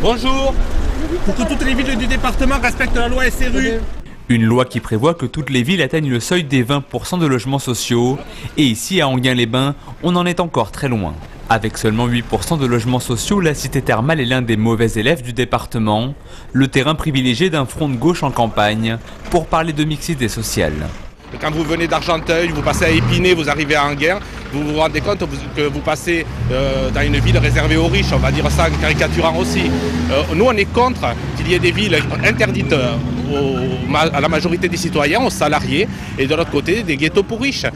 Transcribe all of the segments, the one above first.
Bonjour. Pour que toutes les villes du département respectent la loi SRU. Une loi qui prévoit que toutes les villes atteignent le seuil des 20% de logements sociaux. Et ici, à Enghien-les-Bains, on en est encore très loin. Avec seulement 8% de logements sociaux, la cité thermale est l'un des mauvais élèves du département, le terrain privilégié d'un front de gauche en campagne, pour parler de mixité sociale. Quand vous venez d'Argenteuil, vous passez à Épinay, vous arrivez à Enghien, vous vous rendez compte que vous passez dans une ville réservée aux riches, on va dire ça en caricaturant aussi. Nous, on est contre qu'il y ait des villes interdites à la majorité des citoyens, aux salariés, et de l'autre côté, des ghettos pour riches.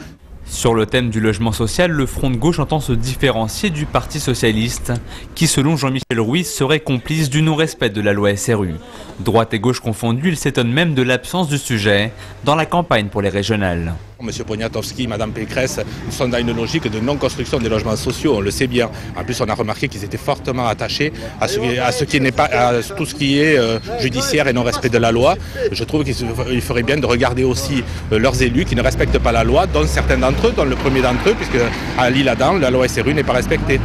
Sur le thème du logement social, le Front de gauche entend se différencier du Parti socialiste, qui selon Jean-Michel Ruiz serait complice du non-respect de la loi SRU. Droite et gauche confondues, il s'étonne même de l'absence du sujet dans la campagne pour les régionales. Monsieur Poniatowski, Madame Pécresse sont dans une logique de non-construction des logements sociaux, on le sait bien. En plus, on a remarqué qu'ils étaient fortement attachés à tout ce qui est judiciaire et non-respect de la loi. Je trouve qu'il ferait bien de regarder aussi leurs élus qui ne respectent pas la loi, dont certains d'entre eux, dont le premier d'entre eux, puisque à l'Isle-Adam, la loi SRU n'est pas respectée.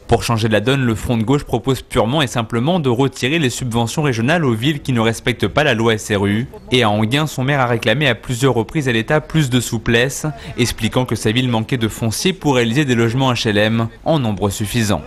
Pour changer la donne, le Front de gauche propose purement et simplement de retirer les subventions régionales aux villes qui ne respectent pas la loi SRU. Et à Enghien, son maire a réclamé à plusieurs reprises à l'État plus de souplesse, expliquant que sa ville manquait de foncier pour réaliser des logements HLM en nombre suffisant.